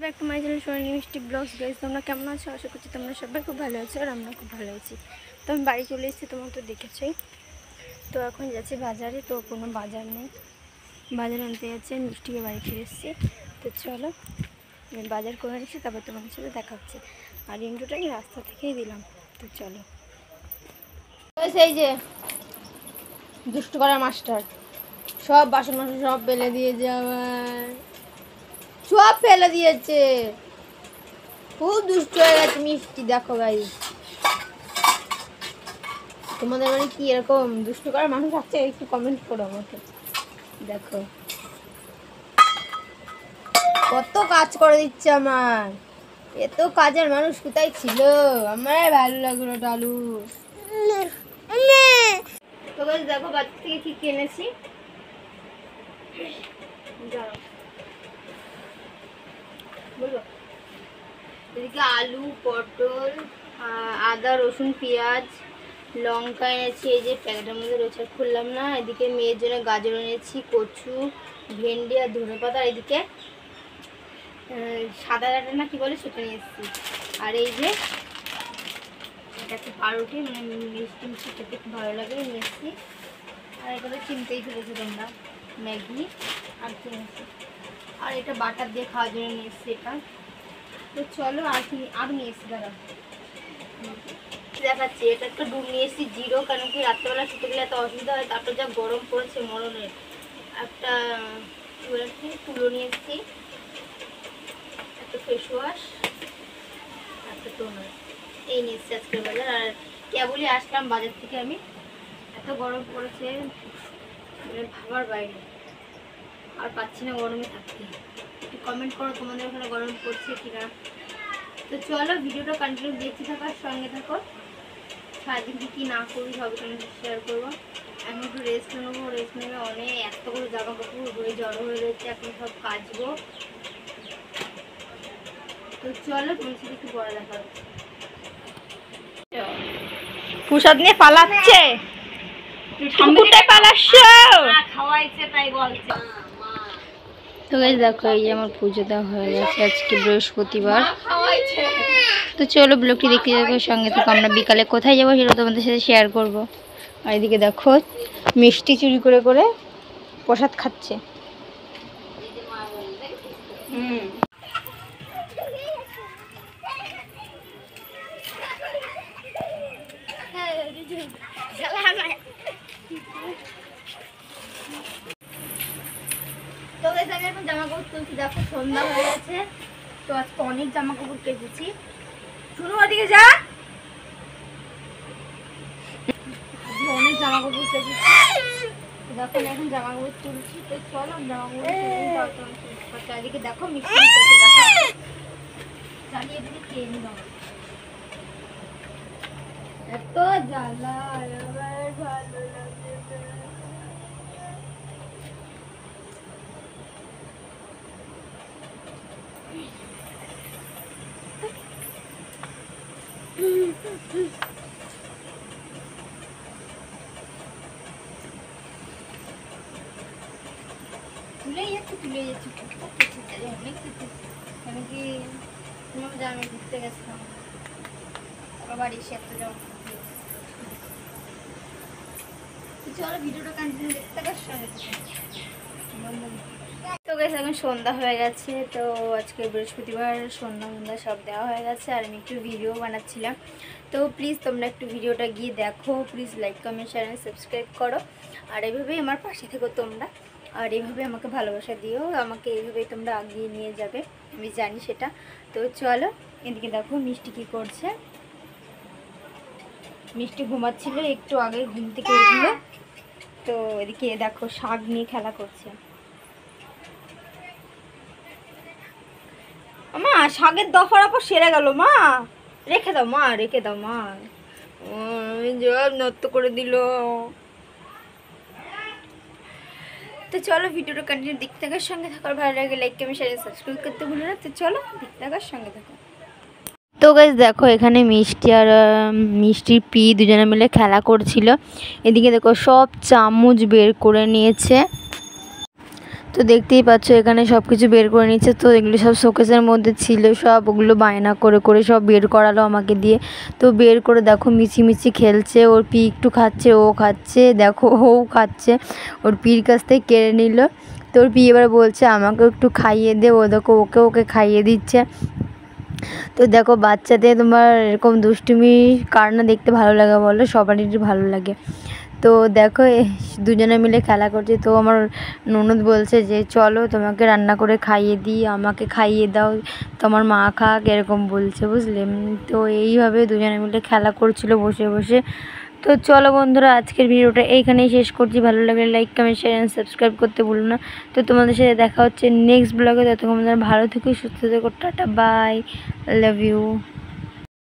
Back to my channel সোনালী মিষ্টি blogs. Guys, তোমরা কেমন আছো? আশা করছি তোমরা সবাই খুব ভালো আছো আর আমরা খুব ভালো আছি। তো আমি বাড়ি চলে এসেছি, তোমরা তো দেখেছোই। তো এখন যাচ্ছি বাজারে, তো কোনো বাজার নেই, বাজার আনতে যাচ্ছে, মিষ্টিকে বাড়ি ফিরে এসেছি। তো চলো আমি বাজার করে নিচ্ছি, তারপর তোমাদের সাথে দেখা হচ্ছে। আর ইন্ট্রোটা আমি রাস্তা থেকেই দিলাম। তো চলো। সেই যে দুষ্টু করার মাস্টার সব বাসন মাসন সব ফেলে দিয়ে যাওয়ার সব ফেলে দিয়েছে, খুব দুষ্ট হয়ে গেছে মিষ্টি। দেখো গাই, তোমাদের মানে কি এরকম দুষ্ট করার মানুষ আছে? একটু কমেন্ট করো আমাকে। দেখো কত কাজ করে দিচ্ছে আমার, এত কাজের মানুষ কোথায় ছিল? আমার ভালো লাগলো ডালু। তো গাইস দেখো বাজার থেকে কি কিনেছি। বলো, এদিকে আলু, পটল, আদা, রসুন, পেঁয়াজ, লঙ্কা এনেছি, এই যে প্যাকেটের মধ্যে রয়েছে, খুললাম না। এদিকে মেয়ের জন্য গাজর এনেছি, কচু, ভেন্ডি আর ধনেপাতা। এদিকে সাদা ডাটা না কি বলে সেটা নিয়ে এসেছি। আর এই যে এটা একটু পাউরুটি, মানে মিষ্টি মিষ্টি খেতে খুব ভালো লাগে, নিয়ে এসেছি। আর এগুলো কিনতেই ফেলেছি তোমরা, ম্যাগি আর কিনেছি। আর এটা বাটার দিয়ে খাওয়ার জন্য নিয়ে এসেছি এটা। তো চলো আর নিয়ে এসেছি, দাদা দেখাচ্ছি। এটা একটা ডুব নিয়ে এসেছি জিরো, কেন কি রাত্রেবেলা শুতে গেলে এত অসুবিধা হয়, তারপর যা গরম পড়েছে মরণের। একটা তুলো নিয়ে এসেছি, একটা ফেস ওয়াশ, একটা টোনার, এই নিয়ে এসেছি আজকের বাজার। আর কেবলই আসলাম বাজার থেকে আমি, এত গরম পড়েছে মানে ভাবার বাইরে, আর পাচ্ছি না গরমে থাকতে। একটু কমেন্ট করো তোমাদের ওখানে গরম পড়ছে কিনা। তো চলো ভিডিওটা কন্টিনিউ দেখতে থাকো, সঙ্গে থাকো। সারাদিন কী না করি সবই তোমার সাথে শেয়ার করবো। এখন একটু রেস্ট নেবো, রেস্ট নেবে অনেক এতগুলো জামা কাপড় হয়ে জড়ো হয়ে রয়েছে, এখন সব কাচবো। তো চলো তোমার সাথে একটু পড়া দেখা হচ্ছে। প্রসাদ নিয়ে পালাচ্ছে, খাওয়াইছে তাই বলছে। তো গাইস দেখো, এই যে আমার পুজো দেওয়া হয়ে গেছে, আজকে বৃহস্পতিবার। তো চলো ব্লগটি দেখতে যাবো, সঙ্গে থেকে আমরা বিকালে কোথায় যাবো সেটা তোমাদের সাথে শেয়ার করব। আর এদিকে দেখো মিষ্টি চুরি করে করে প্রসাদ খাচ্ছে। তো গাইস আমি এখন জামা কাপড় তুলছি, দেখো সন্ধ্যা হয়ে গেছে। তো আজকে অনেক জামা কাপড় কেটেছি। শুনো ওদিকে যা, অনেক জামা কাপড় কেটেছি। দেখো এখন জামা কাপড় তুলছি। তো চলো জামা কাপড় এদিকে দেখো মিষ্টি দেখো চালিয়ে দিকে খেয়ে নিলাম। এত জ্বালা আমার ভালো লাগে না। তুলে যাচ্ছি অনেক কিছু, কেন কি তোমাকে জানো ঘুরতে গেছিলাম, আবার বাড়ি এসে একটা যাও। চলো ভিডিওটা কন্টিনিউ দেখতে থাকার সঙ্গে। তো গাইস এখন সন্ধ্যা হয়ে গেছে, তো আজকে বৃহস্পতিবার সন্ধ্যা সব দেওয়া হয়ে গেছে। আর আমি একটু ভিডিও বানাচ্ছিলাম, তো প্লিজ তোমরা একটু ভিডিওটা গিয়ে দেখো, please like comment share subscribe করো। আর এইভাবেই আমার পাশে থেকো তোমরা, আর এইভাবে আমাকে ভালোবাসা দিও, আমাকে এইভাবেই তোমরা এগিয়ে নিয়ে যাবে, আমি জানি সেটা। তো চলো এদিকে দেখো মিষ্টি কী করছে। মিষ্টি ঘুমাচ্ছিল, একটু আগে ঘুম থেকে উঠলো। তো এদিকে দেখো শাক নিয়ে খেলা করছে। মা শাকের দফার আপর সেরে গেল, মা রেখে দাও, মা রেখে দাও, মা জব নষ্ট করে দিল। তো চলো ভিডিওটা কন্টিনিউ দেখতে থাকার সঙ্গে থাকার, ভালো লাগে লাইক কমেন্ট শেয়ার সাবস্ক্রাইব করতে ভুলো না। তো চলো দেখতে থাকার সঙ্গে থাকো। তো গাইস দেখো এখানে মিষ্টি আর মিষ্টির পি দুজনে মিলে খেলা করছিল। এদিকে দেখো সব চামচ বের করে নিয়েছে। তো দেখতেই পাচ্ছ এখানে সব কিছু বের করে নিচ্ছে। তো এগুলো সব শোকেসের মধ্যে ছিল সব, ওগুলো বায়না করে করে সব বের করালো আমাকে দিয়ে। তো বের করে দেখো মিছিমিছি খেলছে, ওর পি একটু খাচ্ছে, ও খাচ্ছে, দেখো ও খাচ্ছে, ওর পির কাছ থেকে কেড়ে নিল। তো ওর পি এবার বলছে আমাকে একটু খাইয়ে দে, ও দেখো ওকে ওকে খাইয়ে দিচ্ছে। তো দেখো বাচ্চাদের তোমার এরকম দুষ্টুমি কার না দেখতে ভালো লাগে বলো, সবারই ভালো লাগে। তো দেখো দুজনে মিলে খেলা করছে। তো আমার ননদ বলছে যে চলো তোমাকে রান্না করে খাইয়ে দিই, আমাকে খাইয়ে দাও, তোমার মা খাক, এরকম বলছে, বুঝলে। তো এইভাবে দুজনে মিলে খেলা করছিল বসে বসে। তো চলো বন্ধুরা, আজকের ভিডিওটা এইখানেই শেষ করছি। ভালো লাগলে like comment share and subscribe করতে ভুলো না। তো তোমাদের সাথে দেখা হচ্ছে নেক্সট ব্লগে। ততক্ষণ ভালো থেকো, সুস্থ থেকো, টাটা বাই, লাভ ইউ।